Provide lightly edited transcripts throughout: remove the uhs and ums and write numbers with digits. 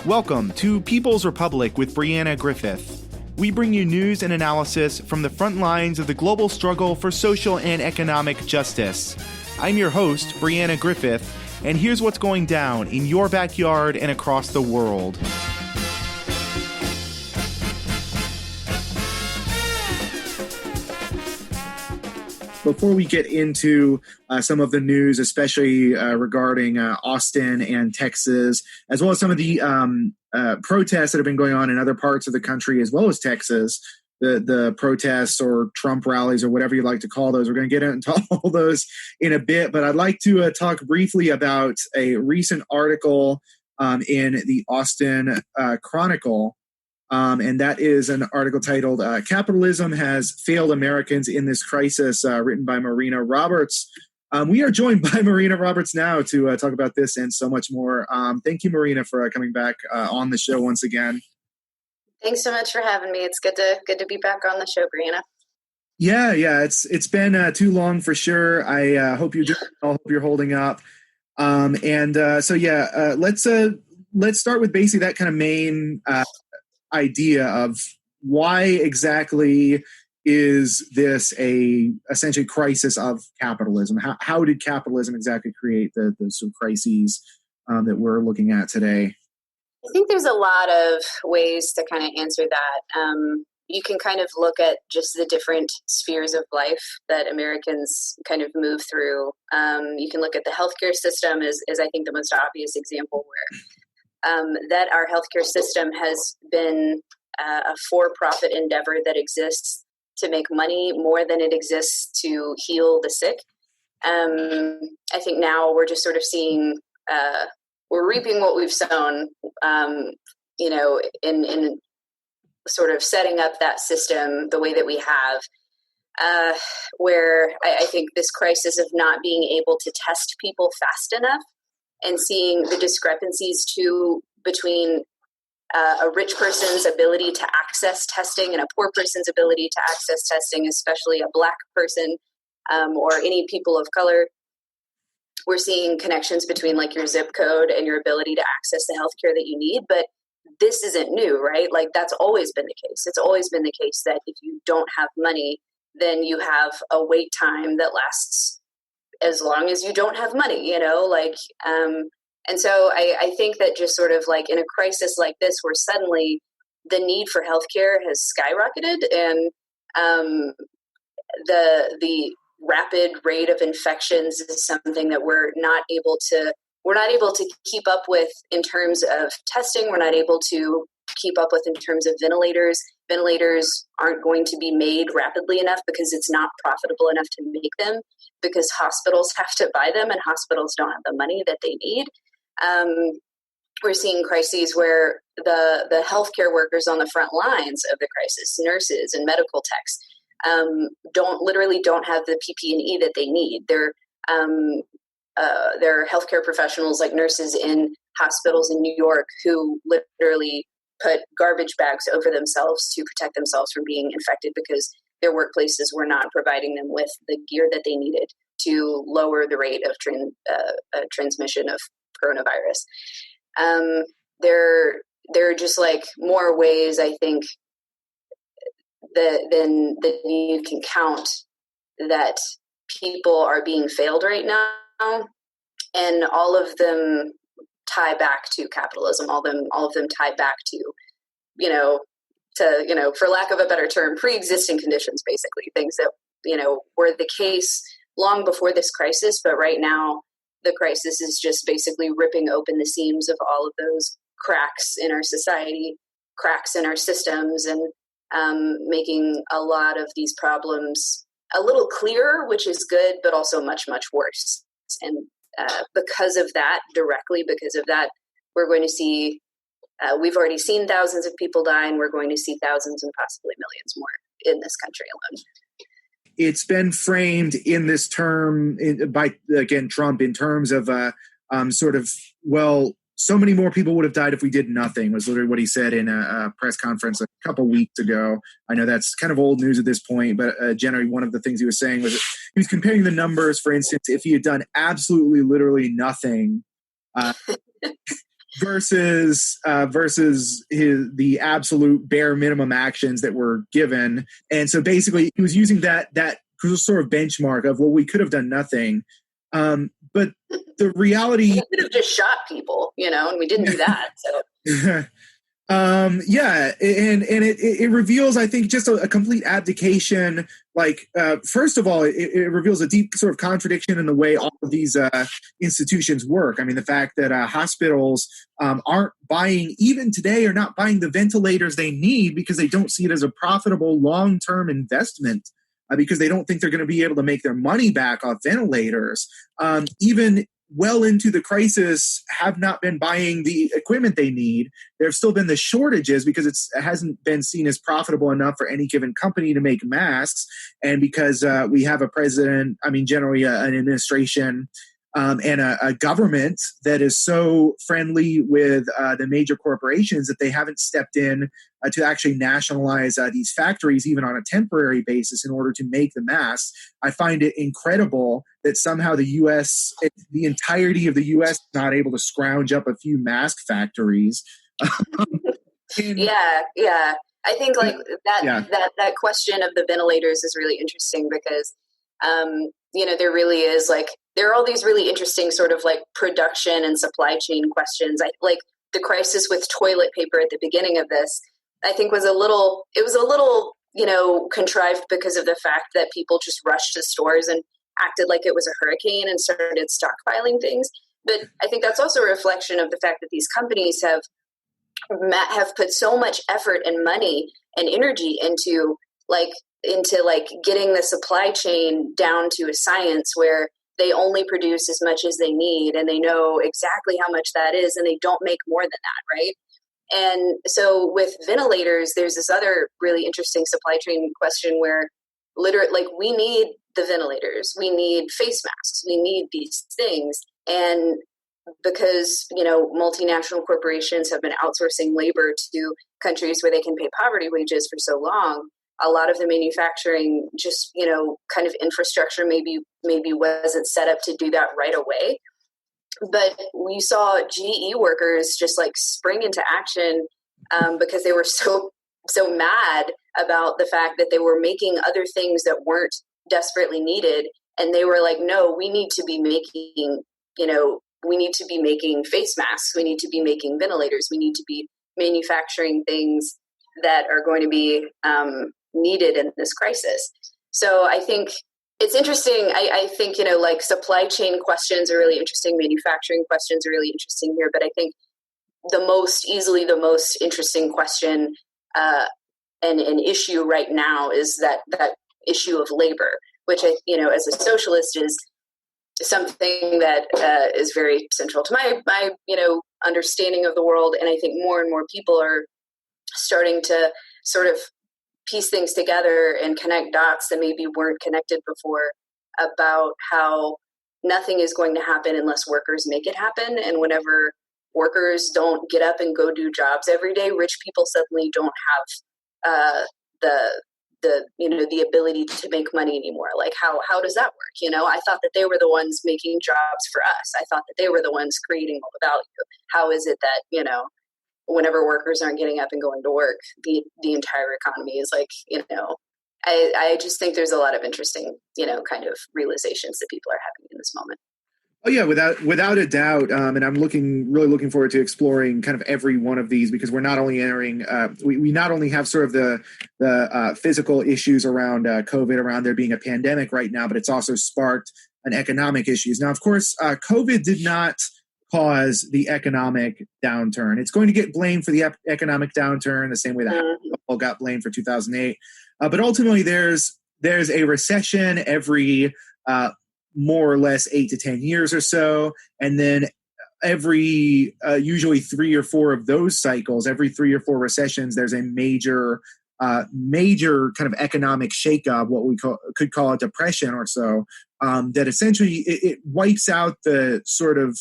Welcome to People's Republic with Brianna Griffith. We bring you news and analysis from the front lines of the global struggle for social and economic justice. I'm your host, Brianna Griffith, and here's what's going down in your backyard and across the world. Before we get into some of the news, especially regarding Austin and Texas, as well as some of the protests that have been going on in other parts of the country, as well as Texas, the protests or Trump rallies or whatever you like to call those. We're going to get into all those in a bit, but I'd like to talk briefly about a recent article in the Austin Chronicle. And that is an article titled Capitalism Has Failed Americans in This Crisis, written by Marina Roberts. We are joined by Marina Roberts now to talk about this and so much more. Thank you, Marina, for coming back on the show once again. Thanks so much for having me. It's good to be back on the show, Brianna. Yeah. It's been too long for sure. I hope you're doing well. Hope you're holding up. Let's start with basically that kind of main idea of why exactly is this a essentially crisis of capitalism? How did capitalism exactly create the sort of crises that we're looking at today? I think there's a lot of ways to kind of answer that. You can kind of look at just the different spheres of life that Americans kind of move through. You can look at the healthcare system as I think the most obvious example where that our healthcare system has been a for-profit endeavor that exists to make money more than it exists to heal the sick. I think now we're just sort of seeing, we're reaping what we've sown, in sort of setting up that system the way that we have, where I think this crisis of not being able to test people fast enough and seeing the discrepancies between a rich person's ability to access testing and a poor person's ability to access testing, especially a Black person or any people of color. We're seeing connections between like your zip code and your ability to access the healthcare that you need. But this isn't new, right? Like that's always been the case. It's always been the case that if you don't have money, then you have a wait time that lasts as long as you don't have money, and so I think that just sort of like in a crisis like this, where suddenly the need for healthcare has skyrocketed and the rapid rate of infections is something that we're not able to keep up with in terms of testing. We're not able to keep up with in terms of ventilators. Ventilators aren't going to be made rapidly enough because it's not profitable enough to make them, because hospitals have to buy them and hospitals don't have the money that they need. We're seeing crises where the healthcare workers on the front lines of the crisis, nurses and medical techs, don't have the PPE that they need. They're healthcare professionals like nurses in hospitals in New York who literally put garbage bags over themselves to protect themselves from being infected because their workplaces were not providing them with the gear that they needed to lower the rate of transmission of coronavirus. There are just like more ways, I think, than you can count that people are being failed right now, and all of them tie back to capitalism. All of them tie back to, for lack of a better term, pre-existing conditions, basically things that were the case long before this crisis, but right now the crisis is just basically ripping open the seams of all of those cracks in our society, cracks in our systems, and making a lot of these problems a little clearer, which is good, but also much, much worse. And because of that, we're going to see, we've already seen thousands of people die, and we're going to see thousands and possibly millions more in this country alone. It's been framed in this term by, again, Trump, in terms of so many more people would have died if we did nothing, was literally what he said in a press conference a couple weeks ago. I know that's kind of old news at this point, but generally one of the things he was saying was he was comparing the numbers. For instance, if he had done absolutely literally nothing, versus the absolute bare minimum actions that were given. And so basically he was using that sort of benchmark of, well, we could have done nothing. But the reality, we could have just shot people, and we didn't do that. So and it reveals, I think, just a complete abdication. First of all, it reveals a deep sort of contradiction in the way all of these institutions work. I mean, the fact that hospitals aren't buying, even today, are not buying the ventilators they need because they don't see it as a profitable long-term investment. Because they don't think they're going to be able to make their money back off ventilators. Even well into the crisis, have not been buying the equipment they need. There have still been the shortages because it hasn't been seen as profitable enough for any given company to make masks. And because we have a president, generally an administration and a government that is so friendly with the major corporations that they haven't stepped in to actually nationalize these factories, even on a temporary basis, in order to make the masks. I find it incredible that somehow the U.S., the entirety of the U.S., is not able to scrounge up a few mask factories. Yeah. I think that question of the ventilators is really interesting because, there really is there are all these really interesting sort of production and supply chain questions. The crisis with toilet paper at the beginning of this, I think was a little contrived because of the fact that people just rushed to stores and acted like it was a hurricane and started stockpiling things. But I think that's also a reflection of the fact that these companies have put so much effort and money and energy into getting the supply chain down to a science where they only produce as much as they need and they know exactly how much that is and they don't make more than that, right? And so with ventilators, there's this other really interesting supply chain question where literally, we need the ventilators, we need face masks, we need these things. And because, multinational corporations have been outsourcing labor to countries where they can pay poverty wages for so long, a lot of the manufacturing just, kind of infrastructure maybe wasn't set up to do that right away. But we saw GE workers just spring into action because they were so mad about the fact that they were making other things that weren't desperately needed. And they were like, no, we need to be making, face masks. We need to be making ventilators. We need to be manufacturing things that are going to be needed in this crisis. So I think it's interesting. I think, supply chain questions are really interesting. Manufacturing questions are really interesting here. But I think the most interesting question and an issue right now is that issue of labor, which as a socialist is something that is very central to my understanding of the world. And I think more and more people are starting to sort of piece things together and connect dots that maybe weren't connected before about how nothing is going to happen unless workers make it happen. And whenever workers don't get up and go do jobs every day, rich people suddenly don't have the ability to make money anymore. How does that work? I thought that they were the ones making jobs for us. I thought that they were the ones creating all the value. How is it that, whenever workers aren't getting up and going to work, the entire economy is I just think there's a lot of interesting, kind of realizations that people are having in this moment. Oh yeah, without a doubt, and I'm really looking forward to exploring kind of every one of these because we're not only entering, we not only have sort of the physical issues around COVID, around there being a pandemic right now, but it's also sparked an economic issues. Now, of course, COVID did not cause the economic downturn. It's going to get blamed for the economic downturn the same way that Apple got blamed for 2008. But ultimately, there's a recession every more or less 8 to 10 years or so. And then every usually 3 or 4 of those cycles, every 3 or 4 recessions, there's a major kind of economic shakeup, what we could call a depression or so, that essentially it wipes out the sort of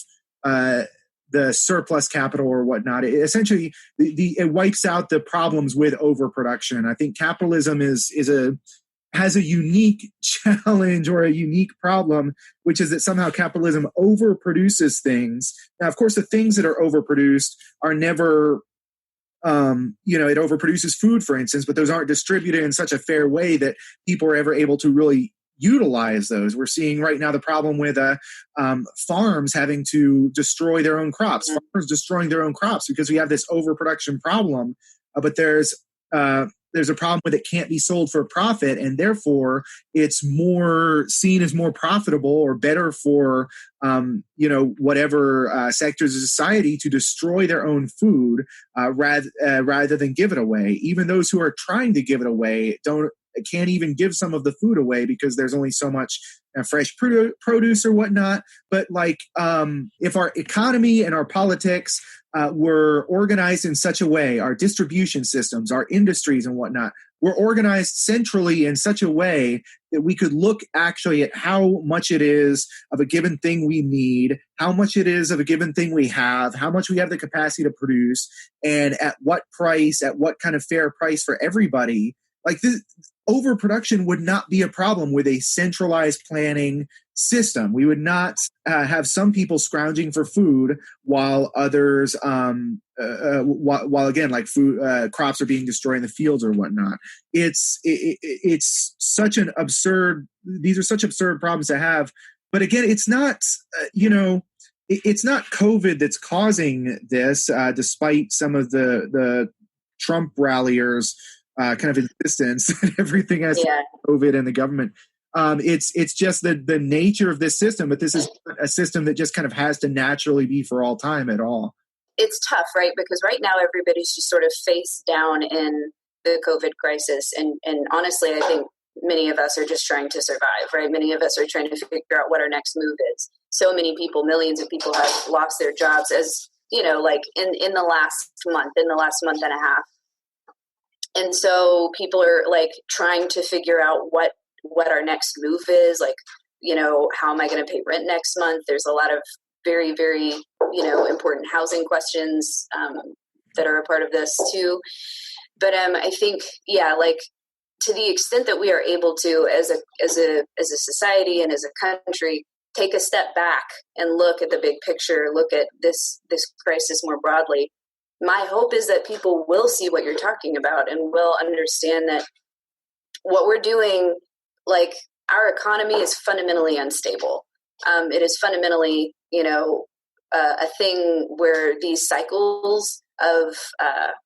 the surplus capital or whatnot. It wipes out the problems with overproduction. I think capitalism is has a unique challenge or a unique problem, which is that somehow capitalism overproduces things. Now, of course, the things that are overproduced are never, it overproduces food, for instance, but those aren't distributed in such a fair way that people are ever able to really utilize those. We're seeing right now the problem with farms having to destroy their own crops, farmers destroying their own crops because we have this overproduction problem, but there's a problem with it can't be sold for profit, and therefore it's more seen as more profitable or better for whatever sectors of society to destroy their own food rather than give it away. Even those who are trying to give it away can't even give some of the food away because there's only so much fresh produce or whatnot. But if our economy and our politics were organized in such a way, our distribution systems, our industries and whatnot, were organized centrally in such a way that we could look actually at how much it is of a given thing we need, how much it is of a given thing we have, how much we have the capacity to produce, and at what price, at what kind of fair price for everybody. This overproduction would not be a problem with a centralized planning system. We would not have some people scrounging for food while others, while again, food crops are being destroyed in the fields or whatnot. It's such an absurd. These are such absurd problems to have. But again, it's not. It's not COVID that's causing this, despite some of the Trump ralliers. Kind of insistence that everything has to do with COVID and the government. It's just the nature of this system, but this is a system that just kind of has to naturally be for all time at all. It's tough, right? Because right now everybody's just sort of face down in the COVID crisis. And honestly, I think many of us are just trying to survive, right? Many of us are trying to figure out what our next move is. So many people, millions of people have lost their jobs as, in the last month and a half. And so people are trying to figure out what our next move is. How am I going to pay rent next month? There's a lot of very, very, important housing questions that are a part of this too. But I think, to the extent that we are able to, as a society and as a country, take a step back and look at the big picture, look at this crisis more broadly. My hope is that people will see what you're talking about and will understand that what we're doing, our economy is fundamentally unstable. It is fundamentally, a thing where these cycles of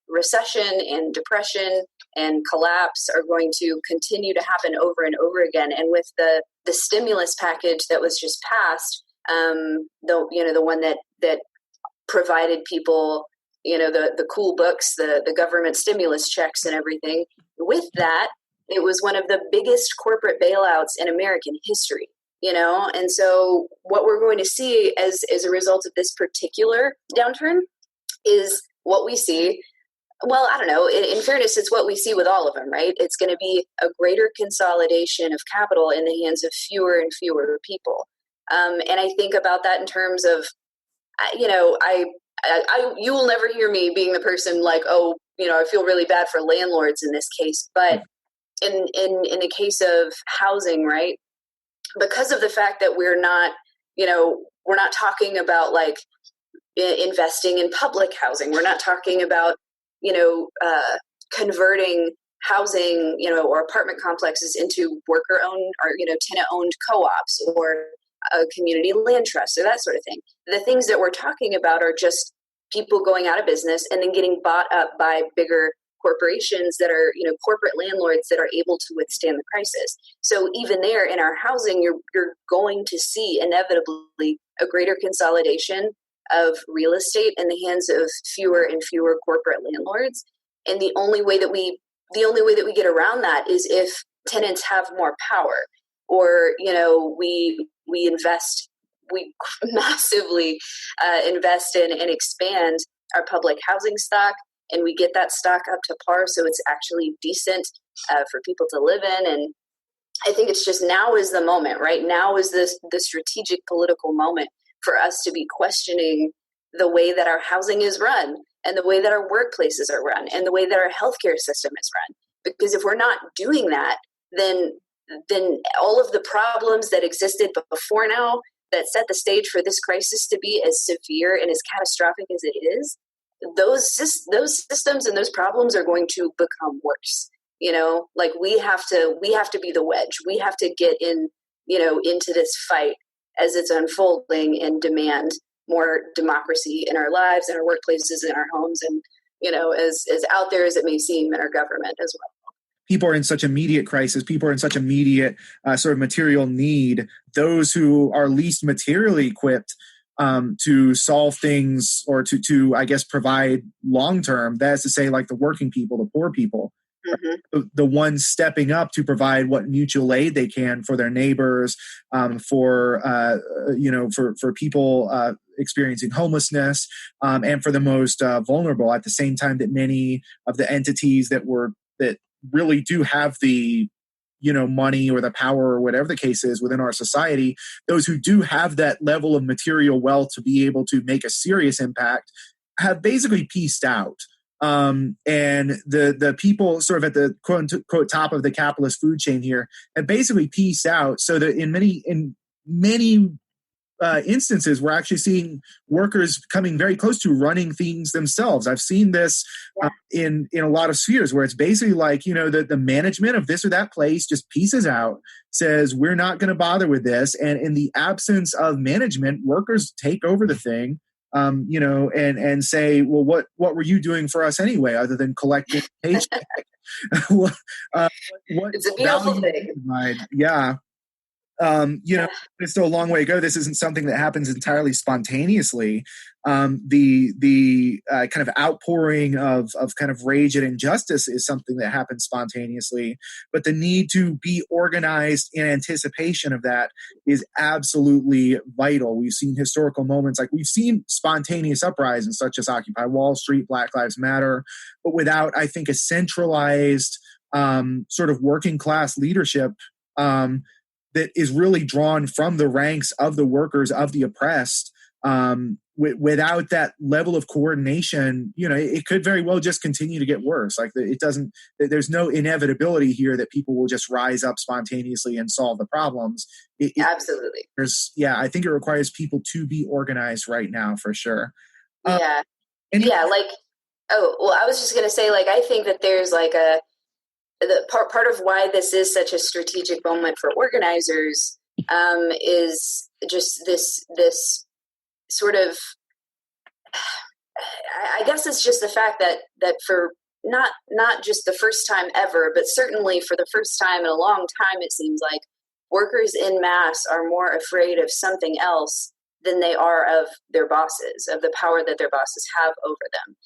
recession and depression and collapse are going to continue to happen over and over again. And with the stimulus package that was just passed, the one that provided people the cool books, the government stimulus checks and everything. With that, it was one of the biggest corporate bailouts in American history, And so what we're going to see as a result of this particular downturn is what we see. Well, I don't know. In fairness, it's what we see with all of them, right? It's going to be a greater consolidation of capital in the hands of fewer and fewer people. And I think about that in terms of, you will never hear me being the person I feel really bad for landlords in this case, but in the case of housing, right? Because of the fact that we're not talking about investing in public housing. We're not talking about, converting housing, or apartment complexes into worker-owned or, tenant-owned co-ops or community land trusts or that sort of thing. The things that we're talking about are just people going out of business and then getting bought up by bigger corporations that are, corporate landlords that are able to withstand the crisis. So even there in our housing, you're going to see inevitably a greater consolidation of real estate in the hands of fewer and fewer corporate landlords. And the only way that we get around that is if tenants have more power, or we massively invest in and expand our public housing stock, and we get that stock up to par so it's actually decent for people to live in. And I think it's just now is the moment, right? Now is the strategic political moment for us to be questioning the way that our housing is run and the way that our workplaces are run and the way that our healthcare system is run. Because if we're not doing that, then all of the problems that existed before now that set the stage for this crisis to be as severe and as catastrophic as it is, those systems and those problems are going to become worse. Like we have to be the wedge. We have to get in, into this fight as it's unfolding and demand more democracy in our lives, in our workplaces, in our homes, and, as out there as it may seem, in our government as well. People are in such immediate crisis. People are in such immediate sort of material need. Those who are least materially equipped to solve things or to I guess, provide long-term, that is to say, like the working people, the poor people, the ones stepping up to provide what mutual aid they can for their neighbors, for people experiencing homelessness, and for the most vulnerable, at the same time that many of the entities that really do have the money or the power or whatever the case is within our society, those who do have that level of material wealth to be able to make a serious impact have basically pieced out. And the people sort of at the quote unquote top of the capitalist food chain here have basically pieced out, so that in many instances, we're actually seeing workers coming very close to running things themselves. I've seen this in a lot of spheres where it's basically like, the management of this or that place just pieces out, says, we're not going to bother with this. And in the absence of management, workers take over the thing, and say, well, what were you doing for us anyway, other than collecting paycheck? What it's a beautiful thing. Yeah. It's still a long way to go. This isn't something that happens entirely spontaneously. The kind of outpouring of kind of rage and injustice is something that happens spontaneously, but the need to be organized in anticipation of that is absolutely vital. We've seen historical moments, like we've seen spontaneous uprisings such as Occupy Wall Street, Black Lives Matter, but without, I think, a centralized sort of working class leadership that is really drawn from the ranks of the workers, of the oppressed. Without that level of coordination, it could very well just continue to get worse. Like there's no inevitability here that people will just rise up spontaneously and solve the problems. Absolutely. I think it requires people to be organized right now for sure. I was just going to say, I think that there's the part of why this is such a strategic moment for organizers is just this sort of, I guess it's just the fact that for not just the first time ever, but certainly for the first time in a long time, it seems like workers en masse are more afraid of something else than they are of their bosses, of the power that their bosses have over them.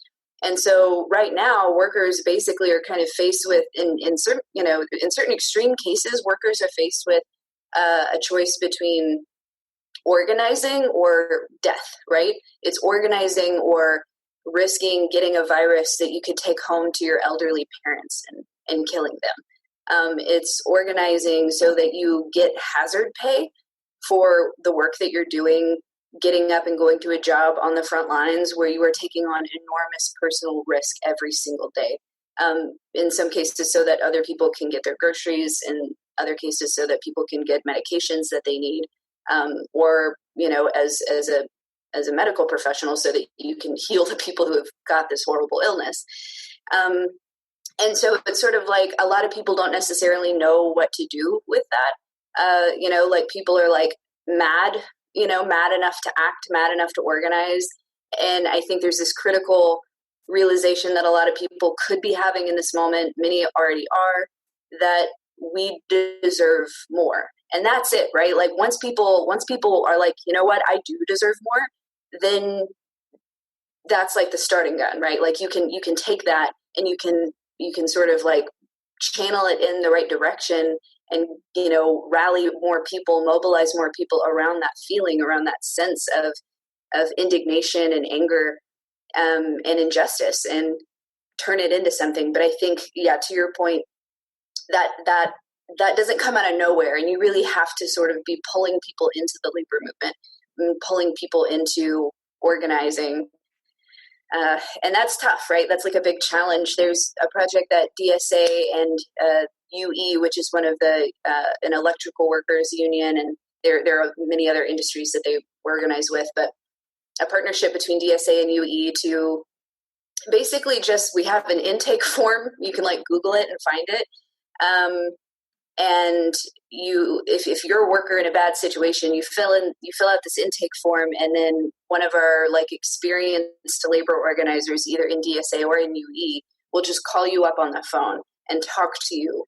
And so right now, workers basically are kind of faced with, in certain extreme cases, workers are faced with a choice between organizing or death, right? It's organizing or risking getting a virus that you could take home to your elderly parents and killing them. It's organizing so that you get hazard pay for the work that you're doing, getting up and going to a job on the front lines where you are taking on enormous personal risk every single day. In some cases so that other people can get their groceries, in other cases so that people can get medications that they need, or, as a medical professional so that you can heal the people who have got this horrible illness. And so it's sort of like a lot of people don't necessarily know what to do with that. People are mad enough to act, mad enough to organize. And I think there's this critical realization that a lot of people could be having in this moment, many already are, that we deserve more. And that's it, right? Once people are like, you know what, I do deserve more, then that's the starting gun, right? You can take that and you can sort of channel it in the right direction and, rally more people, mobilize more people around that feeling, around that sense of indignation and anger and injustice, and turn it into something. But I think, to your point, that doesn't come out of nowhere, and you really have to sort of be pulling people into the labor movement, and pulling people into organizing. And that's tough, right? That's a big challenge. There's a project that DSA and UE, which is one of the an electrical workers union, and there are many other industries that they organize with, but a partnership between DSA and UE to basically we have an intake form. You can Google it and find it. And if you're a worker in a bad situation, you fill out this intake form, and then one of our experienced labor organizers, either in DSA or in UE, will just call you up on the phone and talk to you,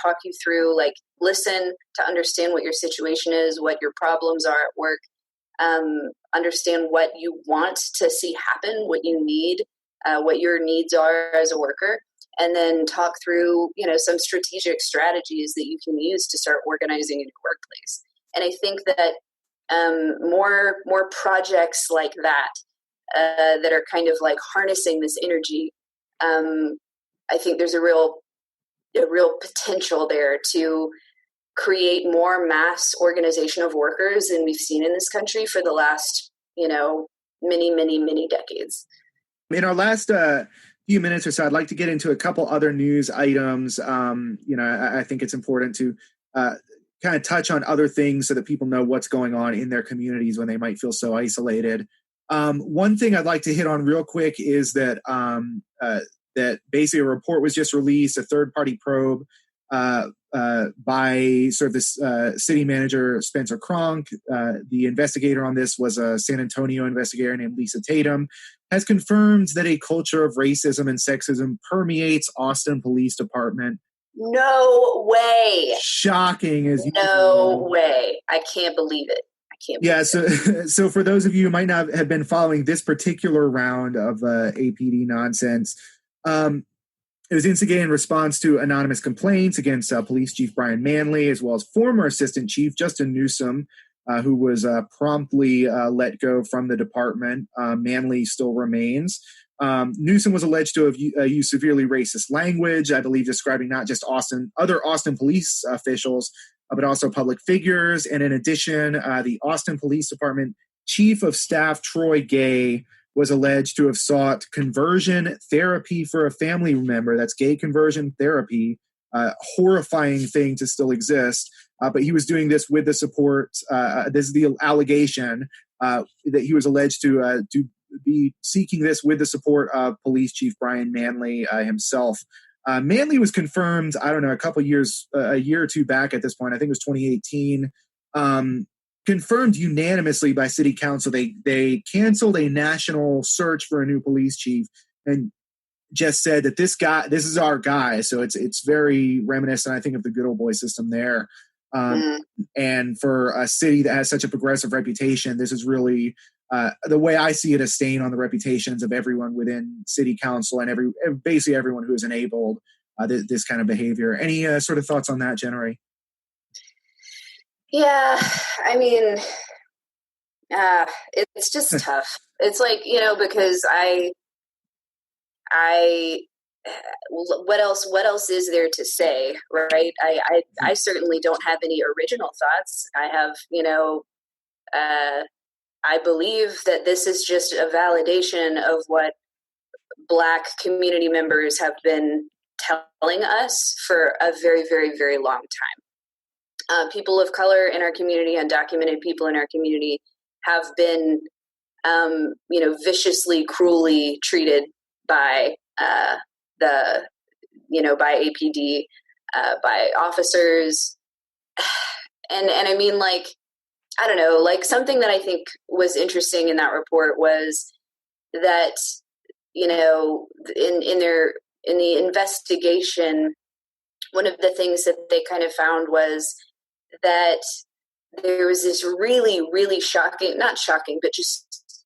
talk you through, listen to understand what your situation is, what your problems are at work, understand what you want to see happen, what you need, what your needs are as a worker, and then talk through, some strategic strategies that you can use to start organizing in your workplace. And I think that more projects like that that are kind of harnessing this energy, I think there's a real potential there to create more mass organization of workers than we've seen in this country for the last, many, many, many decades. In our last few minutes or so, I'd like to get into a couple other news items. I think it's important to kind of touch on other things so that people know what's going on in their communities when they might feel so isolated. One thing I'd like to hit on real quick is that that basically a report was just released, a third-party probe by sort of this city manager, Spencer Cronk. The investigator on this was a San Antonio investigator named Lisa Tatum, has confirmed that a culture of racism and sexism permeates Austin Police Department. No way. Shocking. No way. I can't believe it. So for those of you who might not have been following this particular round of APD nonsense, it was instigated in response to anonymous complaints against Police Chief Brian Manley, as well as former Assistant Chief Justin Newsom, who was promptly let go from the department. Manley still remains. Newsom was alleged to have used severely racist language, I believe describing not just other Austin police officials, but also public figures. And in addition, the Austin Police Department Chief of Staff Troy Gay was alleged to have sought conversion therapy for a family member. That's gay conversion therapy, horrifying thing to still exist. But he was doing this with the support, this is the allegation, that he was alleged to be seeking this with the support of Police Chief Brian Manley himself. Manley was confirmed, I don't know, a year or two back at this point, I think it was 2018, confirmed unanimously by city council. They canceled a national search for a new police chief and just said that this is our guy. So it's very reminiscent, I think, of the good old boy system there. And for a city that has such a progressive reputation, this is really the way I see it, a stain on the reputations of everyone within city council and basically everyone who has enabled this kind of behavior. Any sort of thoughts on that, Jenny? Yeah, I mean, it's just tough. It's because what else is there to say, right? I certainly don't have any original thoughts. I have, I believe that this is just a validation of what Black community members have been telling us for a very, very, very long time. People of color in our community, undocumented people in our community, have been, viciously, cruelly treated by by APD, by officers, and I mean, I don't know, something that I think was interesting in that report was that, in the investigation, one of the things that they kind of found was that there was this really, really shocking, not shocking, but just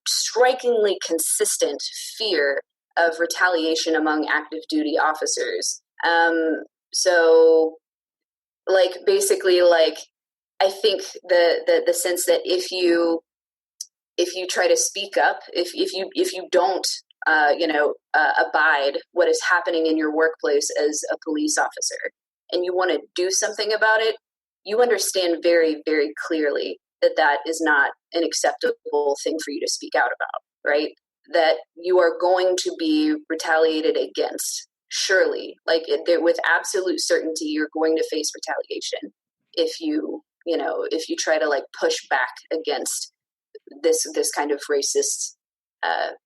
strikingly consistent fear of retaliation among active duty officers. So basically, I think the sense that if you try to speak up, if you don't abide what is happening in your workplace as a police officer, and you want to do something about it, you understand very, very clearly that is not an acceptable thing for you to speak out about, right? That you are going to be retaliated against surely, like with absolute certainty, you're going to face retaliation if if you try to like push back against this kind of racist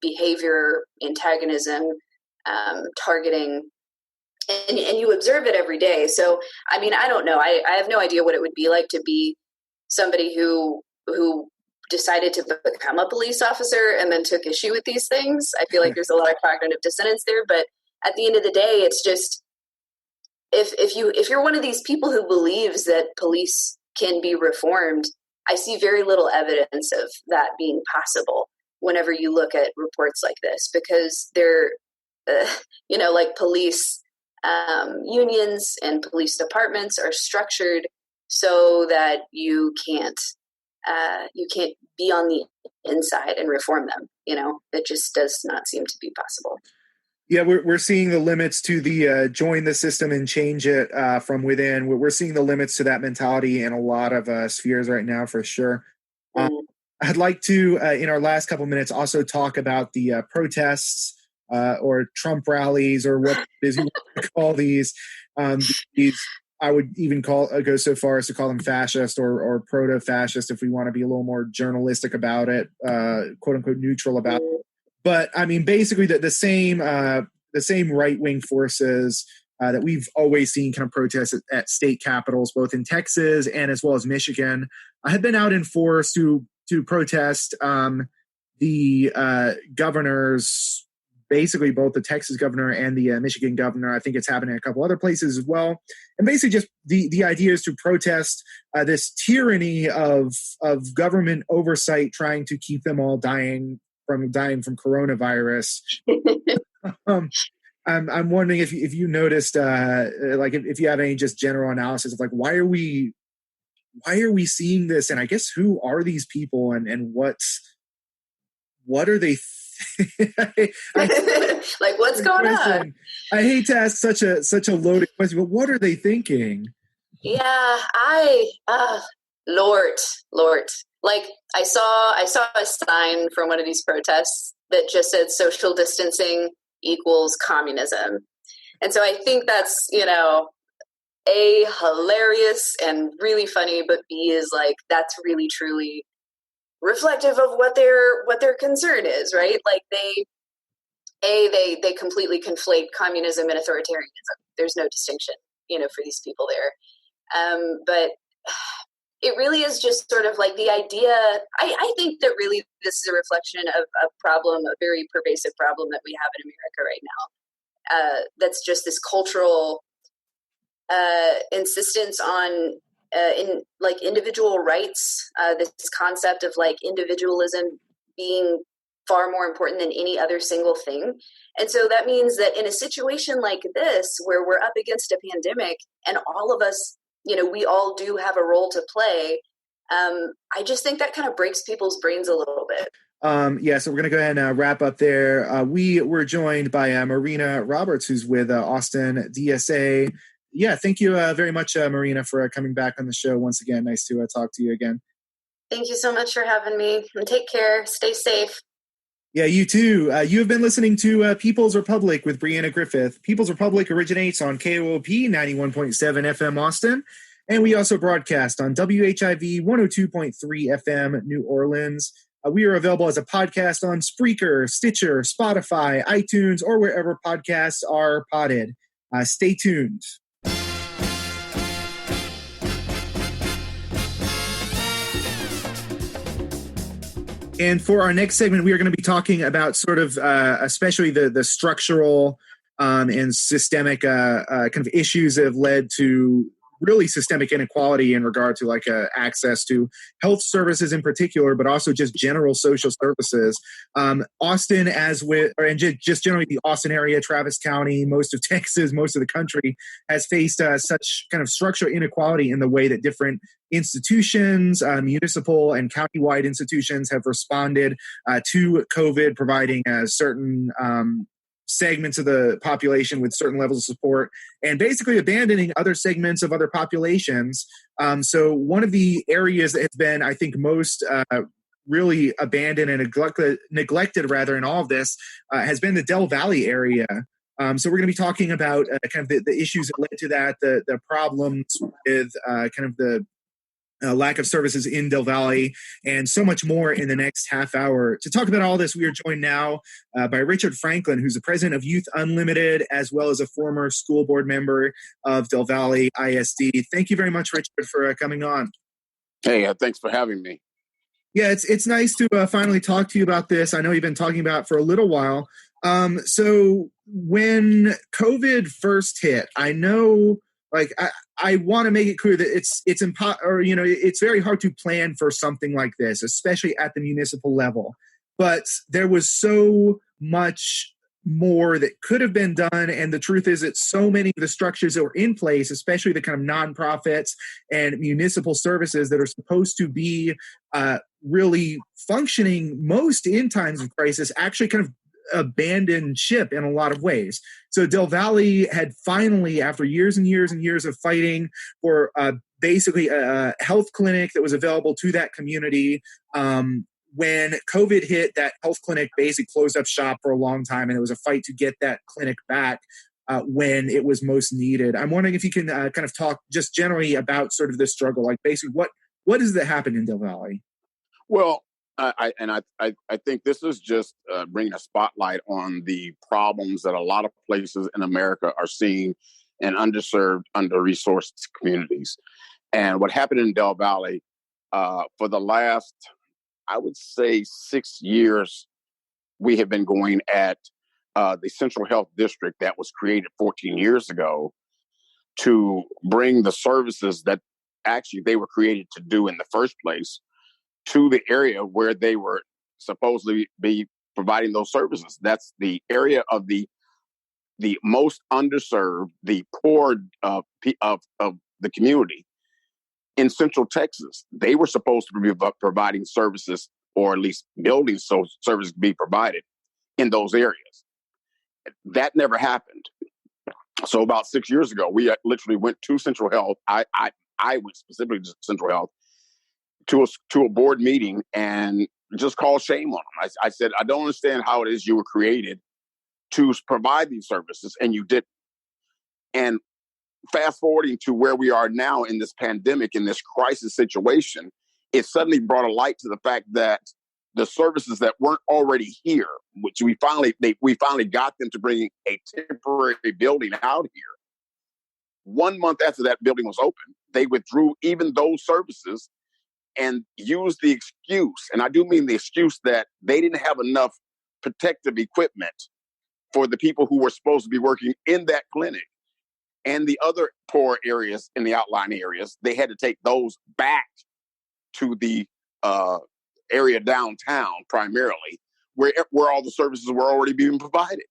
behavior, antagonism, targeting, and you observe it every day. So, I mean, I don't know. I have no idea what it would be like to be somebody who decided to become a police officer and then took issue with these things. I feel like there's a lot of cognitive dissonance there, but at the end of the day, it's just, if you're one of these people who believes that police can be reformed, I see very little evidence of that being possible whenever you look at reports like this, because they're, like police unions and police departments are structured so that you can't be on the inside and reform them. It just does not seem to be possible. Yeah, we're seeing the limits to the join the system and change it from within. We're seeing the limits to that mentality in a lot of spheres right now, for sure. I'd like to, in our last couple minutes, also talk about the protests or Trump rallies, or what it is you want to call these. These, I would even go so far as to call them fascist or proto-fascist, if we want to be a little more journalistic about it, quote unquote neutral about it. But I mean, basically, the same right-wing forces that we've always seen kind of protest at state capitals, both in Texas and as well as Michigan, have been out in force to protest the governors, basically both the Texas governor and the Michigan governor. I think it's happening in a couple other places as well. And basically, just the idea is to protest this tyranny of government oversight, trying to keep them all dying from coronavirus. I'm wondering if you noticed, if you have any just general analysis of like, why are we seeing this, and I guess who are these people, and what are they? Like, what's going on? I hate to ask such a loaded question, but what are they thinking? Yeah, Lord. Like, I saw a sign from one of these protests that just said social distancing equals communism. And so I think that's, A, hilarious and really funny, but B, is like, that's really truly reflective of what their concern is, right? Like they completely conflate communism and authoritarianism. There's no distinction, for these people there. But it really is just sort of like the idea. I think that really this is a reflection of a very pervasive problem that we have in America right now. That's just this cultural insistence on individual rights, this concept of like individualism being far more important than any other single thing. And so that means that in a situation like this, where we're up against a pandemic and all of us, we all do have a role to play. I just think that kind of breaks people's brains a little bit. So we're going to go ahead and wrap up there. We were joined by Marina Roberts, who's with Austin DSA. Yeah, thank you very much, Marina, for coming back on the show once again. Nice to talk to you again. Thank you so much for having me. And take care. Stay safe. Yeah, you too. You have been listening to People's Republic with Brianna Griffith. People's Republic originates on KOOP 91.7 FM Austin, and we also broadcast on WHIV 102.3 FM New Orleans. We are available as a podcast on Spreaker, Stitcher, Spotify, iTunes, or wherever podcasts are podded. Stay tuned. And for our next segment, we are going to be talking about sort of especially the structural and systemic kind of issues that have led to really systemic inequality in regard to like access to health services in particular, but also just general social services. Austin, just generally the Austin area, Travis County, most of Texas, most of the country has faced such kind of structural inequality in the way that different institutions, municipal and countywide institutions have responded to COVID, providing certain segments of the population with certain levels of support and basically abandoning other segments of other populations. So one of the areas that has been, I think, most really abandoned and neglected rather in all of this has been the Del Valle area. So we're going to be talking about kind of the issues that led to that, the problems with kind of the lack of services in Del Valle, and so much more in the next half hour. To talk about all this, we are joined now by Richard Franklin, who's the president of Youth Unlimited, as well as a former school board member of Del Valle ISD. Thank you very much, Richard, for coming on. Hey, thanks for having me. Yeah, it's nice to finally talk to you about this. I know you've been talking about it for a little while. So when COVID first hit, I know, like, I want to make it clear that it's very hard to plan for something like this, especially at the municipal level. But there was so much more that could have been done, and the truth is that so many of the structures that were in place, especially the kind of nonprofits and municipal services that are supposed to be really functioning most in times of crisis, actually kind of abandoned ship in a lot of ways. So Del Valle had finally, after years and years and years of fighting for basically a health clinic that was available to that community, when COVID hit, that health clinic basically closed up shop for a long time, and it was a fight to get that clinic back when it was most needed. I'm wondering if you can kind of talk just generally about sort of this struggle, like basically what is that happened in Del Valle? Well, I think this is just bringing a spotlight on the problems that a lot of places in America are seeing in underserved, under-resourced communities. And what happened in Del Valle for the last, I would say, 6 years, we have been going at the Central Health District that was created 14 years ago to bring the services that actually they were created to do in the first place to the area where they were supposedly be providing those services. That's the area of the most underserved, the poor of the community in Central Texas. They were supposed to be providing services, or at least building so services be provided in those areas. That never happened. So about 6 years ago, we literally went to Central Health. I went specifically to Central Health to a board meeting and just called shame on them. I said, I don't understand how it is you were created to provide these services, and you didn't. And fast forwarding to where we are now in this pandemic, in this crisis situation, it suddenly brought a light to the fact that the services that weren't already here, which we finally got them to bring a temporary building out here. 1 month after that building was open, they withdrew even those services and used the excuse, and I do mean the excuse, that they didn't have enough protective equipment for the people who were supposed to be working in that clinic. And the other poor areas in the outlying areas, they had to take those back to the area downtown primarily, where all the services were already being provided.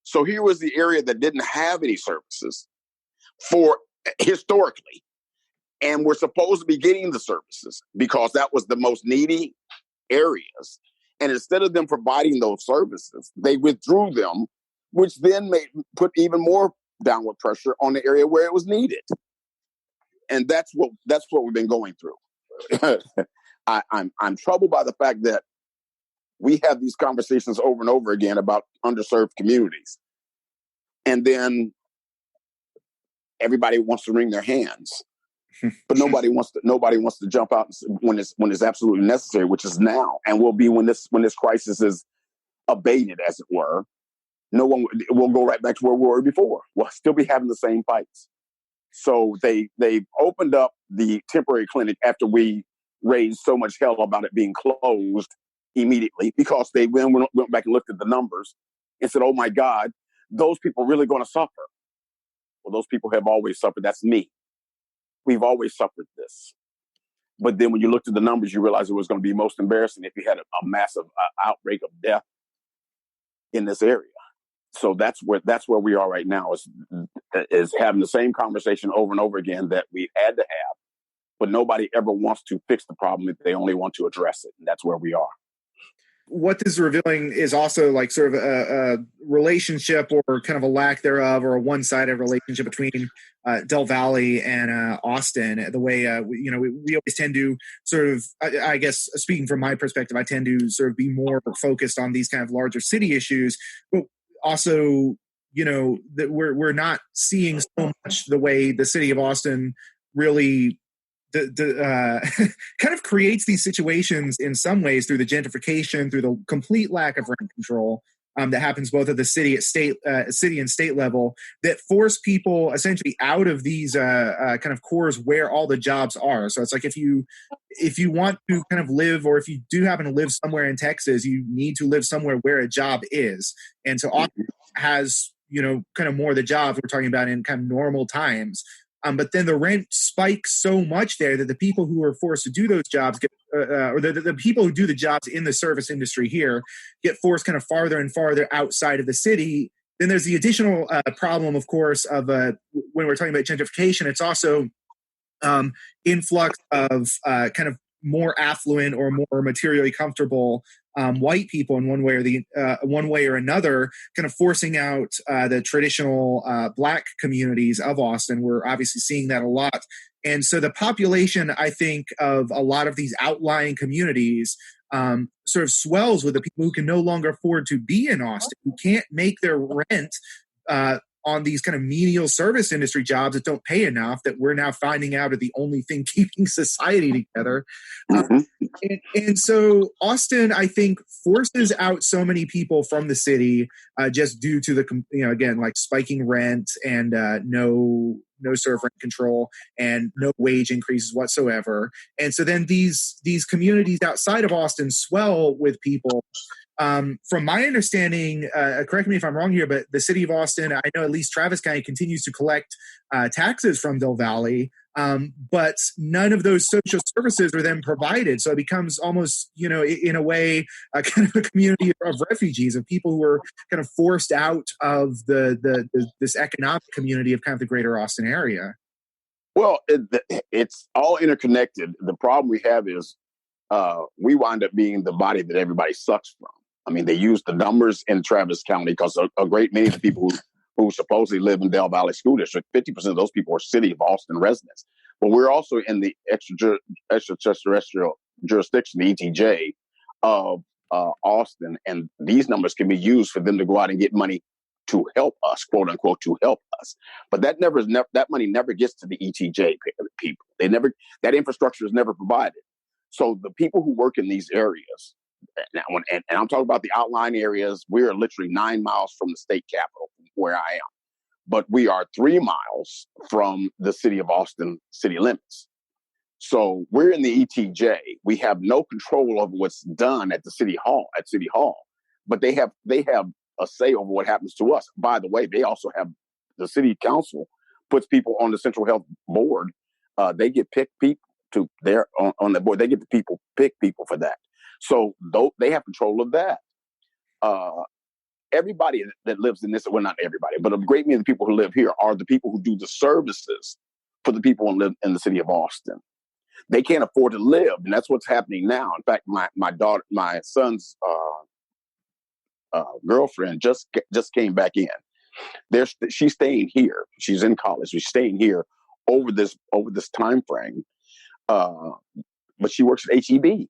So here was the area that didn't have any services for historically. And we're supposed to be getting the services because that was the most needy areas. And instead of them providing those services, they withdrew them, which then put even more downward pressure on the area where it was needed. And that's what we've been going through. I'm troubled by the fact that we have these conversations over and over again about underserved communities. And then everybody wants to wring their hands. But nobody wants to jump out when it's absolutely necessary, which is now, and will be when this crisis is abated, as it were. No one will go right back to where we were before. We'll still be having the same fights. So they opened up the temporary clinic after we raised so much hell about it being closed immediately, because they went back and looked at the numbers and said, "Oh my God, those people are really going to suffer." Well, those people have always suffered. That's me. We've always suffered this. But then when you looked at the numbers, you realized it was going to be most embarrassing if you had a massive outbreak of death in this area. So that's where we are right now, is having the same conversation over and over again that we had to have, but nobody ever wants to fix the problem if they only want to address it. And that's where we are. What this is revealing is also like sort of a relationship, or kind of a lack thereof, or a one-sided relationship between Del Valle and Austin. The way we always tend to sort of, I guess, speaking from my perspective, I tend to sort of be more focused on these kind of larger city issues, but also that we're not seeing so much the way the city of Austin really kind of creates these situations in some ways through the gentrification, through the complete lack of rent control that happens both at the city and state level, that force people essentially out of these kind of cores where all the jobs are. So it's like if you want to kind of live, or if you do happen to live somewhere in Texas, you need to live somewhere where a job is. And so Austin has, kind of more of the jobs we're talking about in kind of normal times. But then the rent spikes so much there that the people who are forced to do those jobs or the people who do the jobs in the service industry here get forced kind of farther and farther outside of the city. Then there's the additional problem, of course, of when we're talking about gentrification, it's also influx of kind of more affluent or more materially comfortable white people in one way or another, kind of forcing out the traditional Black communities of Austin. We're obviously seeing that a lot. And so the population, I think, of a lot of these outlying communities sort of swells with the people who can no longer afford to be in Austin, who can't make their rent on these kind of menial service industry jobs that don't pay enough, that we're now finding out are the only thing keeping society together. And so Austin, I think, forces out so many people from the city just due to the, again, like spiking rent and no sort of rent control and no wage increases whatsoever. And so then these communities outside of Austin swell with people. From my understanding, correct me if I'm wrong here, but the city of Austin, I know at least Travis County continues to collect taxes from Del Valle, but none of those social services are then provided. So it becomes almost, in a way, kind of a community of refugees, of people who are kind of forced out of this economic community of kind of the greater Austin area. Well, it's all interconnected. The problem we have is we wind up being the body that everybody sucks from. I mean, they use the numbers in Travis County because a great many of the people who supposedly live in Del Valle School District, 50% of those people are city of Austin residents. But we're also in the extraterrestrial jurisdiction, the ETJ, of Austin. And these numbers can be used for them to go out and get money to help us, quote unquote, to help us. But that money never gets to the ETJ people. That infrastructure is never provided. So the people who work in these areas, and I'm talking about the outlying areas, we are literally 9 miles from the state capitol, where I am. But we are 3 miles from the city of Austin city limits. So we're in the ETJ. We have no control over what's done at City Hall, but they have a say over what happens to us. By the way, they also have the city council puts people on the central health board. They get picked people to their on the board. They get the people pick people for that. So they have control of that. Everybody that lives in this, well, not everybody, but a great many of the people who live here are the people who do the services for the people who live in the city of Austin. They can't afford to live, and that's what's happening now. In fact, my son's girlfriend just came back in. She's staying here. She's in college. She's staying here over this time frame. But she works at HEB.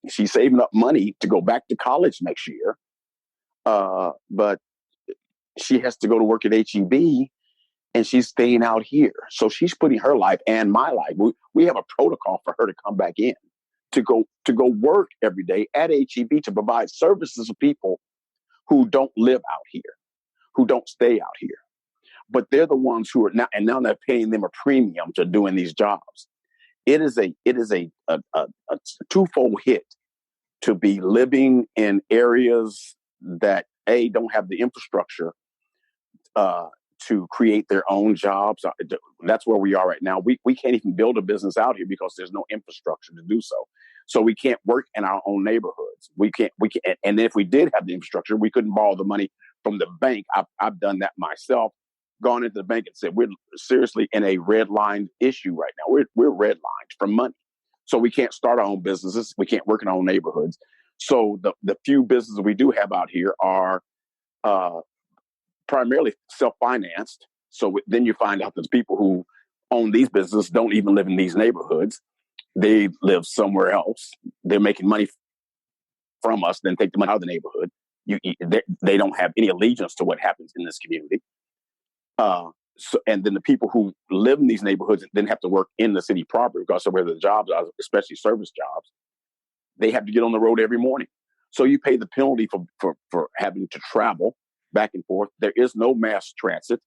She's saving up money to go back to college next year. But she has to go to work at HEB, and she's staying out here. So she's putting her life and my life. We have a protocol for her to come back in, to go work every day at HEB to provide services to people who don't live out here, who don't stay out here. But they're the ones who are now they're paying them a premium to doing these jobs. It is a twofold hit to be living in areas that don't have the infrastructure to create their own jobs. That's where we are right now. We can't even build a business out here because there's no infrastructure to do so. So we can't work in our own neighborhoods. We can't. And if we did have the infrastructure, we couldn't borrow the money from the bank. I've done that myself. Gone into the bank and said, we're seriously in a red line issue right now. We're red lined for money. So we can't start our own businesses. We can't work in our own neighborhoods. So the few businesses we do have out here are primarily self-financed. So then you find out that the people who own these businesses don't even live in these neighborhoods. They live somewhere else. They're making money from us, then take the money out of the neighborhood. they don't have any allegiance to what happens in this community. And then the people who live in these neighborhoods then have to work in the city proper, because of where the jobs are, especially service jobs. They have to get on the road every morning. So you pay the penalty for having to travel back and forth. There is no mass transit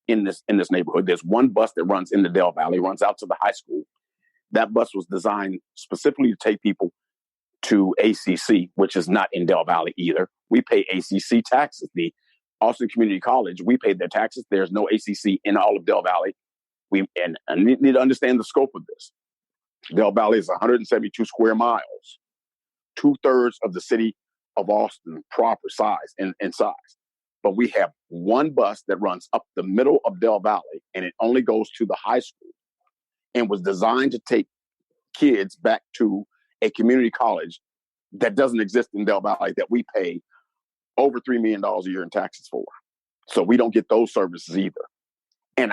in this neighborhood. There's one bus that runs into Del Valle, runs out to the high school. That bus was designed specifically to take people to ACC, which is not in Del Valle either. We pay ACC taxes. The Austin Community College, we pay their taxes. There's no ACC in all of Del Valle. And I need to understand the scope of this. Del Valle is 172 square miles, 2/3 of the city of Austin proper size in size. But we have one bus that runs up the middle of Del Valle, and it only goes to the high school, and was designed to take kids back to a community college that doesn't exist in Del Valle, that we pay over $3 million a year in taxes for. So we don't get those services either. And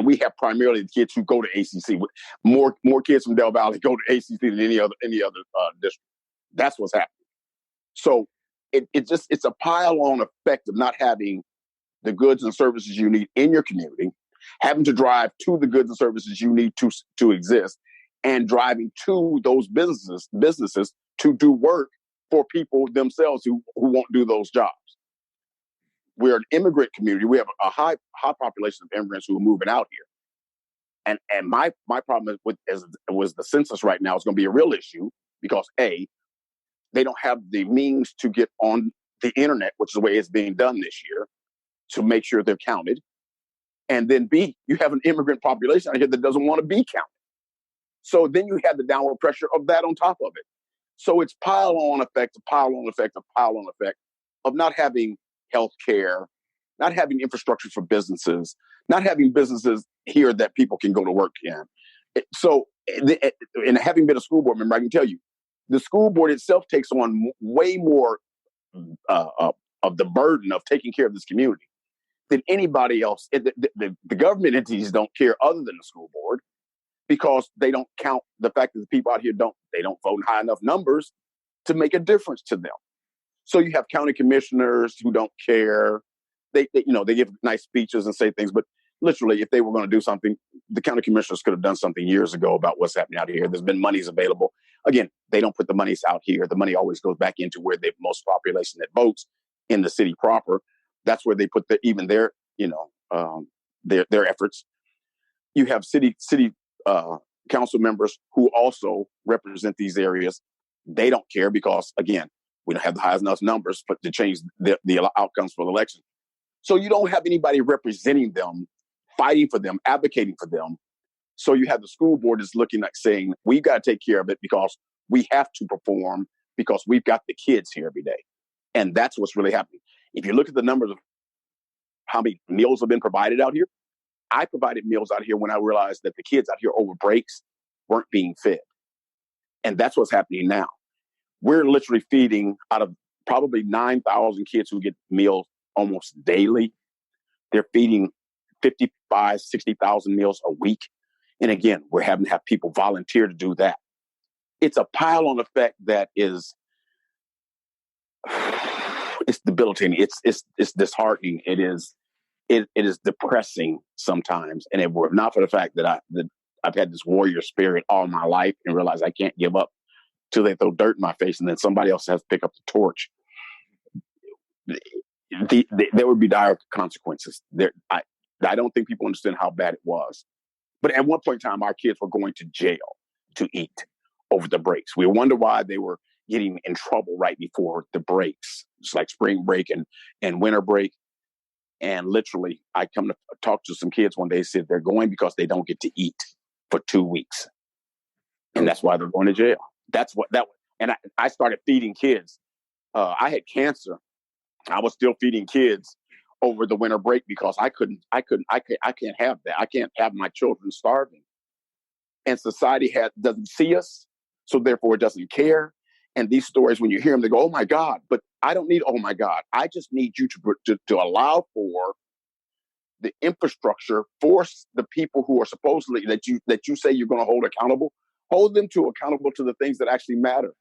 we have primarily the kids who go to ACC. More kids from Del Valle go to ACC than any other district. That's what's happening. So it's a pile-on effect of not having the goods and services you need in your community, having to drive to the goods and services you need to exist, and driving to those businesses to do work for people themselves who won't do those jobs. We're an immigrant community. We have a high population of immigrants who are moving out here. And my problem was the census right now is going to be a real issue, because A, they don't have the means to get on the internet, which is the way it's being done this year, to make sure they're counted. And then B, you have an immigrant population out here that doesn't want to be counted. So then you have the downward pressure of that on top of it. So it's pile-on effect of not having health care, not having infrastructure for businesses, not having businesses here that people can go to work in. And having been a school board member, I can tell you, the school board itself takes on way more of the burden of taking care of this community than anybody else. The government entities don't care other than the school board, because they don't count the fact that the people out here don't vote in high enough numbers to make a difference to them. So you have county commissioners who don't care. They give nice speeches and say things, but literally, if they were going to do something, the county commissioners could have done something years ago about what's happening out here. There's been monies available. Again, they don't put the monies out here. The money always goes back into where the most population that votes in the city proper. That's where they put their efforts. You have city council members who also represent these areas. They don't care, because, again, we don't have the highest enough numbers to change the outcomes for the election. So you don't have anybody representing them, fighting for them, advocating for them. So you have the school board is looking like saying, we've got to take care of it because we have to perform, because we've got the kids here every day. And that's what's really happening. If you look at the numbers of how many meals have been provided out here, I provided meals out here when I realized that the kids out here over breaks weren't being fed. And that's what's happening now. We're literally feeding out of probably 9,000 kids who get meals almost daily. They're feeding 55, 60,000 meals a week. And again, we're having to have people volunteer to do that. It's a pile-on effect that is, it's debilitating. It's disheartening. It is depressing sometimes. And if it were not for the fact that I've had this warrior spirit all my life and realize I can't give up till they throw dirt in my face and then somebody else has to pick up the torch, there would be dire consequences. I don't think people understand how bad it was. But at one point in time, our kids were going to jail to eat over the breaks. We wonder why they were getting in trouble right before the breaks. It's like spring break and winter break. And literally, I come to talk to some kids one day, said they're going because they don't get to eat for 2 weeks. And that's why they're going to jail. And I started feeding kids. I had cancer. I was still feeding kids over the winter break because I can't have that. I can't have my children starving. And society doesn't see us, so therefore it doesn't care. And these stories, when you hear them, they go, "Oh my God!" But I don't need "Oh my God." I just need you to allow for the infrastructure, force the people who are supposedly that you say you're going to hold accountable, hold them accountable to the things that actually matter.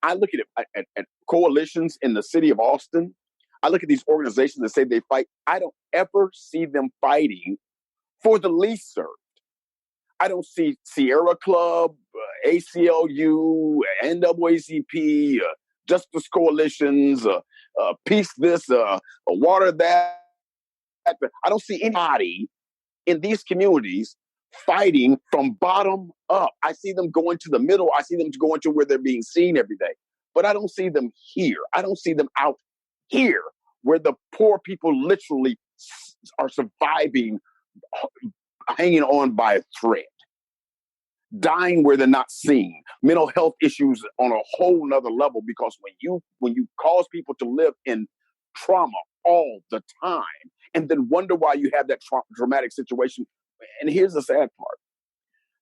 I look at coalitions in the city of Austin. I look at these organizations that say they fight. I don't ever see them fighting for the least served. I don't see Sierra Club, ACLU, NAACP, Justice Coalitions, Peace this, Water that. I don't see anybody in these communities fighting from bottom up. I see them going to the middle. I see them going to where they're being seen every day. But I don't see them here. I don't see them out here where the poor people literally are surviving, hanging on by a thread, dying where they're not seen, mental health issues on a whole nother level, because when you cause people to live in trauma all the time and then wonder why you have that dramatic situation. And here's the sad part.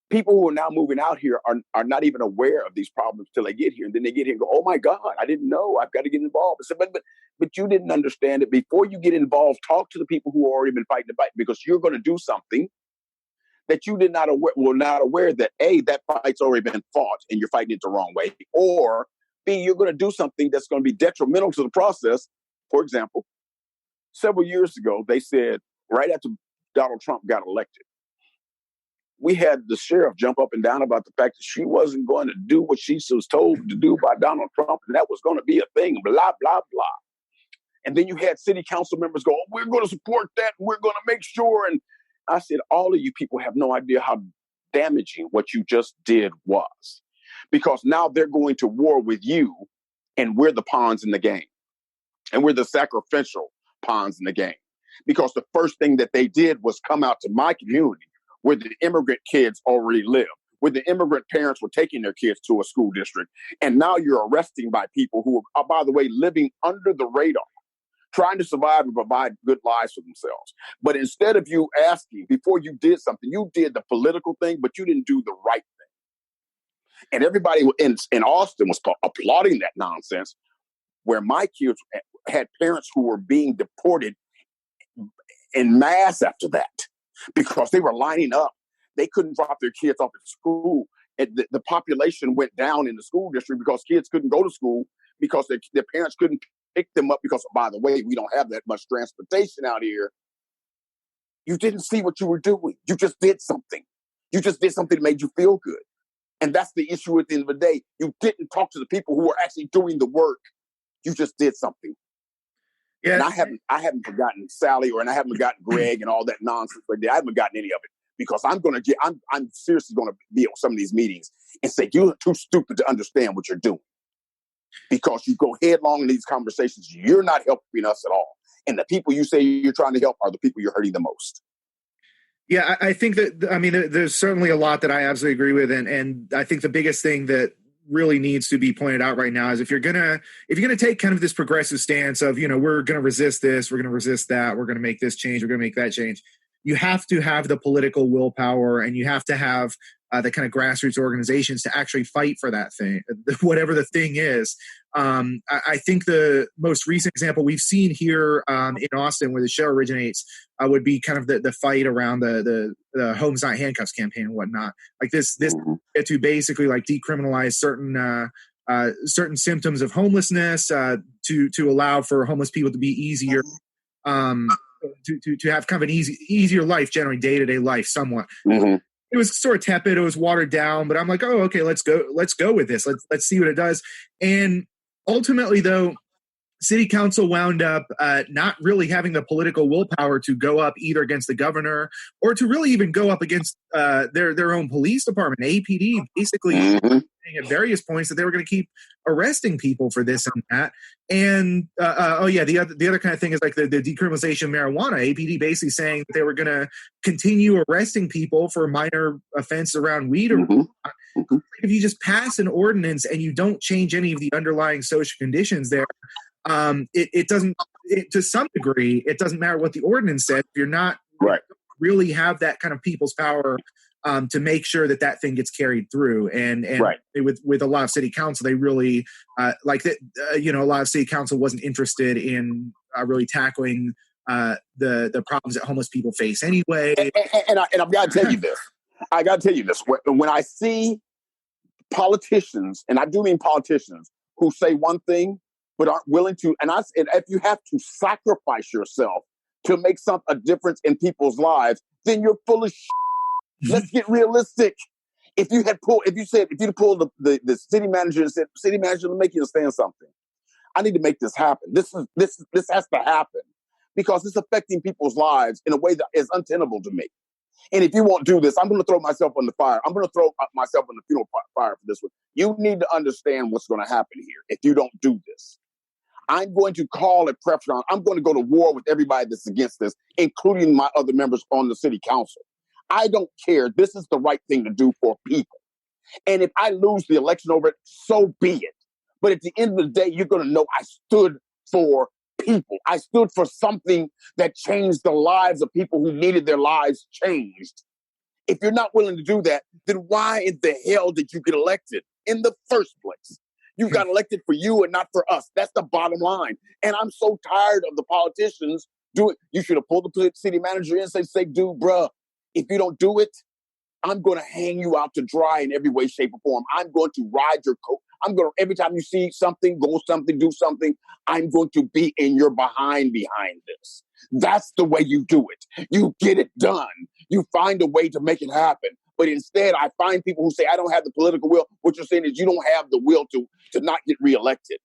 People who are now moving out here are not even aware of these problems till they get here. And then they get here and go, oh my God, I didn't know, I've got to get involved. I said, but you didn't understand it. Before you get involved, talk to the people who have already been fighting the fight, because you're going to do something that you were not aware that A, that fight's already been fought and you're fighting it the wrong way. Or B, you're going to do something that's going to be detrimental to the process. For example, several years ago, they said, right after Donald Trump got elected, we had the sheriff jump up and down about the fact that she wasn't going to do what she was told to do by Donald Trump, and that was going to be a thing, blah, blah, blah. And then you had city council members go, oh, we're going to support that, and we're going to make sure. And I said, all of you people have no idea how damaging what you just did was, because now they're going to war with you, and we're the pawns in the game, and we're the sacrificial pawns in the game. Because the first thing that they did was come out to my community where the immigrant kids already live, where the immigrant parents were taking their kids to a school district. And now you're arresting by people who are, by the way, living under the radar, trying to survive and provide good lives for themselves. But instead of you asking, before you did something, you did the political thing, but you didn't do the right thing. And everybody in Austin was applauding that nonsense, where my kids had parents who were being deported en masse after that, because they were lining up. They couldn't drop their kids off at school. And the population went down in the school district because kids couldn't go to school because their parents couldn't pick them up because, by the way, we don't have that much transportation out here. You didn't see what you were doing. You just did something. You just did something that made you feel good. And that's the issue at the end of the day. You didn't talk to the people who were actually doing the work. You just did something. Yeah. And I haven't forgotten Sally, and I haven't forgotten Greg and all that nonsense. But I haven't forgotten any of it, because I'm seriously going to be on some of these meetings and say, you're too stupid to understand what you're doing, because you go headlong in these conversations. You're not helping us at all. And the people you say you're trying to help are the people you're hurting the most. Yeah, I think that, I mean, there's certainly a lot that I absolutely agree with. And I think the biggest thing that really needs to be pointed out right now is if you're gonna take kind of this progressive stance of, we're gonna resist this, we're gonna resist that, we're gonna make this change, we're gonna make that change, you have to have the political willpower, and you have to have the kind of grassroots organizations to actually fight for that thing, whatever the thing is. I think the most recent example we've seen here in Austin, where the show originates, would be kind of the fight around the Homes Not Handcuffs campaign and whatnot. Like this to basically like decriminalize certain symptoms of homelessness, to allow for homeless people to be easier, to have kind of an easier life, generally day-to-day life, somewhat. Mm-hmm. It was sort of tepid. It was watered down, but I'm like, oh, okay, let's go with this. Let's see what it does. And ultimately, though, city council wound up not really having the political willpower to go up either against the governor or to really even go up against their own police department. APD basically saying at various points that they were going to keep arresting people for this and that. And the other kind of thing is like the decriminalization of marijuana. APD basically saying that they were going to continue arresting people for minor offense around weed. If you just pass an ordinance and you don't change any of the underlying social conditions there, it doesn't, to some degree, it doesn't matter what the ordinance says. If you're not really have that kind of people's power to make sure that thing gets carried through. And with a lot of city council, they really a lot of city council wasn't interested in really tackling the problems that homeless people face anyway. And I've got to tell you this. When I see politicians, and I do mean politicians, who say one thing but aren't willing to. And if you have to sacrifice yourself to make a difference in people's lives, then you're full of shit. Let's get realistic. If you pulled the city manager and said, "City manager, let me make you understand something. I need to make this happen. This has to happen because it's affecting people's lives in a way that is untenable to me. And if you won't do this, I'm going to throw myself on the fire. I'm going to throw myself on the funeral fire for this one. You need to understand what's going to happen here if you don't do this. I'm going to call it pressure. I'm going to go to war with everybody that's against this, including my other members on the city council. I don't care. This is the right thing to do for people. And if I lose the election over it, so be it. But at the end of the day, you're going to know I stood for people. I stood for something that changed the lives of people who needed their lives changed. If you're not willing to do that, then why in the hell did you get elected in the first place? You got elected for you and not for us. That's the bottom line. And I'm so tired of the politicians doing. You should have pulled the city manager in and say, dude, bruh, if you don't do it, I'm going to hang you out to dry in every way, shape, or form. I'm going to ride your coat. Every time you see something, do something, I'm going to be in your behind this. That's the way you do it. You get it done. You find a way to make it happen. But instead, I find people who say, I don't have the political will. What you're saying is you don't have the will to not get reelected.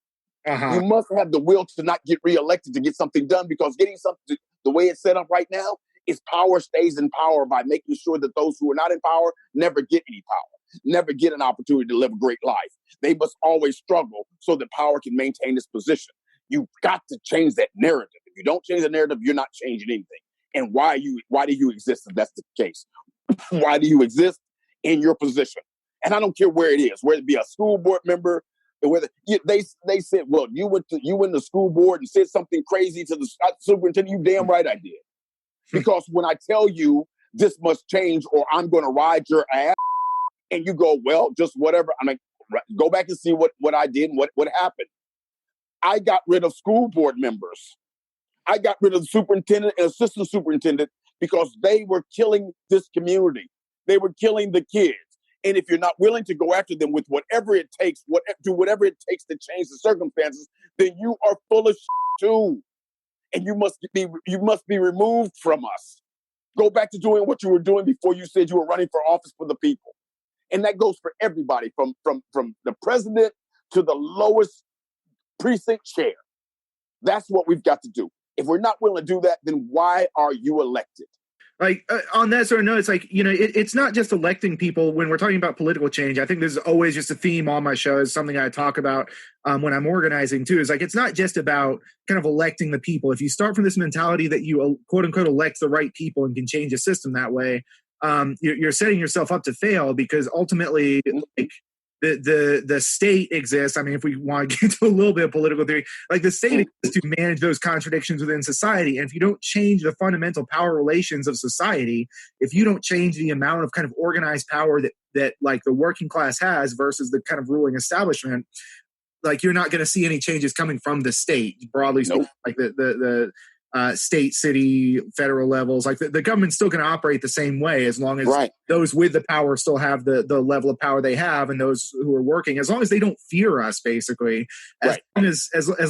Uh-huh. You must have the will to not get reelected to get something done, because getting something, the way it's set up right now, is power stays in power by making sure that those who are not in power never get any power, never get an opportunity to live a great life. They must always struggle so that power can maintain its position. You've got to change that narrative. If you don't change the narrative, you're not changing anything. And why do you exist if that's the case? Why do you exist in your position? And I don't care where it is, whether it be a school board member, or whether they said, well, you went to school board and said something crazy to the superintendent. You damn right I did. Because when I tell you this must change or I'm going to ride your ass, and you go, well, just whatever. I mean, go back and see what I did and what happened. I got rid of school board members. I got rid of the superintendent and assistant superintendent because they were killing this community. They were killing the kids. And if you're not willing to go after them with whatever it takes, do whatever it takes to change the circumstances, then you are full of shit too. And you must be removed from us. Go back to doing what you were doing before you said you were running for office for the people. And that goes for everybody, from the president to the lowest precinct chair. That's what we've got to do. If we're not willing to do that, then why are you elected? Like on that sort of note, it's like, it's not just electing people when we're talking about political change. I think this is always just a theme on my show. It's something I talk about when I'm organizing too. Is like, it's not just about kind of electing the people. If you start from this mentality that you quote unquote elect the right people and can change a system that way, you're setting yourself up to fail, because ultimately, like, the state exists. I mean, if we want to get to a little bit of political theory, like the state exists to manage those contradictions within society. And if you don't change the fundamental power relations of society, if you don't change the amount of kind of organized power that like the working class has versus the kind of ruling establishment, like you're not going to see any changes coming from the state, broadly speaking. Like the state, city, federal levels, like the government's still going to operate the same way as long as those with the power still have the level of power they have, and those who are working, as long as they don't fear us, basically, as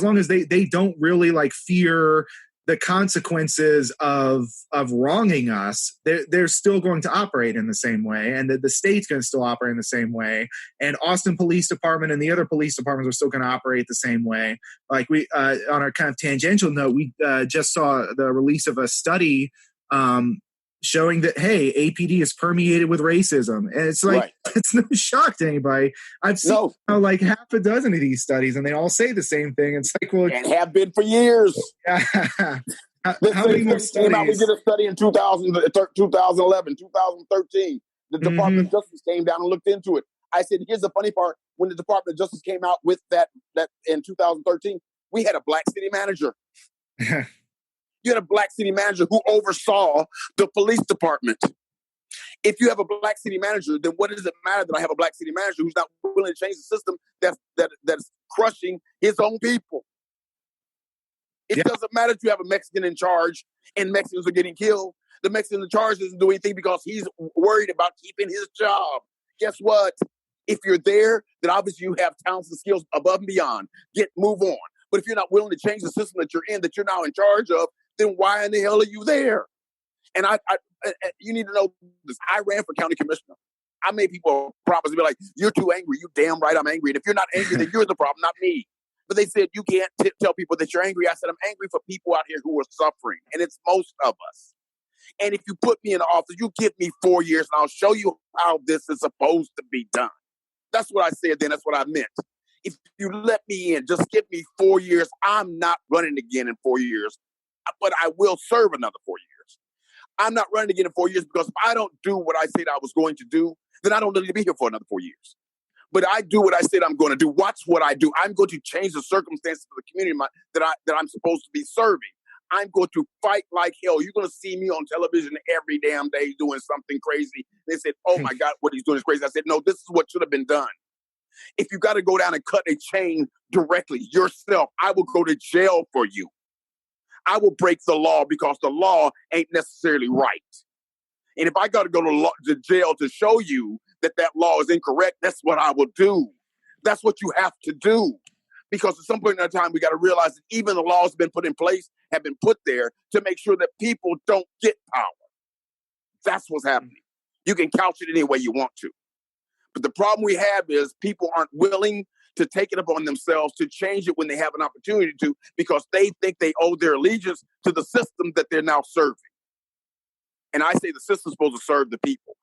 long as they don't really like fear the consequences of wronging us, they're still going to operate in the same way, and the state's going to still operate in the same way, and Austin Police Department and the other police departments are still going to operate the same way. Like we, on our kind of tangential note, we just saw the release of a study showing that, hey, APD is permeated with racism, and it's like it's no shock to anybody. I've seen like half a dozen of these studies, and they all say the same thing. It's like, well, and have been for years. How many more studies? We did a study in 2011, 2013. The Department of Justice came down and looked into it. I said, here's the funny part. When the Department of Justice came out with that in 2013, we had a black city manager. You had a black city manager who oversaw the police department. If you have a black city manager, then what does it matter that I have a black city manager who's not willing to change the system that's crushing his own people? It doesn't matter if you have a Mexican in charge and Mexicans are getting killed. The Mexican in charge doesn't do anything because he's worried about keeping his job. Guess what? If you're there, then obviously you have talents and skills above and beyond. Move on. But if you're not willing to change the system that you're in, that you're now in charge of, then why in the hell are you there? And you need to know this. I ran for county commissioner. I made people promise to be like, you're too angry. You damn right I'm angry. And if you're not angry, then you're the problem, not me. But they said, you can't tell people that you're angry. I said, I'm angry for people out here who are suffering. And it's most of us. And if you put me in the office, you give me 4 years and I'll show you how this is supposed to be done. That's what I said then. That's what I meant. If you let me in, just give me 4 years. I'm not running again in 4 years, but I will serve another 4 years. I'm not running again in 4 years because if I don't do what I said I was going to do, then I don't need to be here for another 4 years. But I do what I said I'm going to do. Watch what I do. I'm going to change the circumstances of the community that I'm supposed to be serving. I'm going to fight like hell. You're going to see me on television every damn day doing something crazy. They said, oh my God, what he's doing is crazy. I said, no, this is what should have been done. If you got to go down and cut a chain directly yourself, I will go to jail for you. I will break the law because the law ain't necessarily right. And if I got to go to jail to show you that law is incorrect, that's what I will do. That's what you have to do. Because at some point in time, we got to realize that even the laws have been put in place, have been put there to make sure that people don't get power. That's what's happening. You can couch it any way you want to. But the problem we have is people aren't willing to take it upon themselves to change it when they have an opportunity to, because they think they owe their allegiance to the system that they're now serving. And I say the system's supposed to serve the people.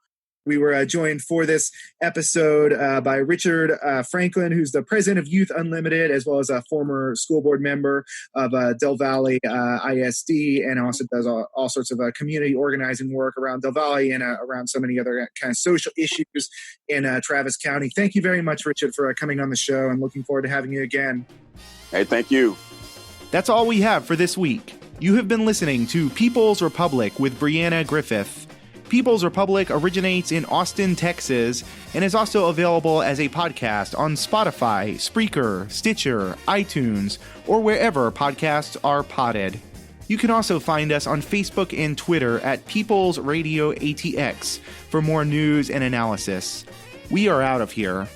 We were joined for this episode by Richard Franklin, who's the president of Youth Unlimited, as well as a former school board member of Del Valle ISD, and also does all sorts of community organizing work around Del Valle and around so many other kind of social issues in Travis County. Thank you very much, Richard, for coming on the show, and looking forward to having you again. Hey, thank you. That's all we have for this week. You have been listening to People's Republic with Brianna Griffith. People's Republic originates in Austin, Texas, and is also available as a podcast on Spotify, Spreaker, Stitcher, iTunes, or wherever podcasts are podded. You can also find us on Facebook and Twitter at People's Radio ATX for more news and analysis. We are out of here.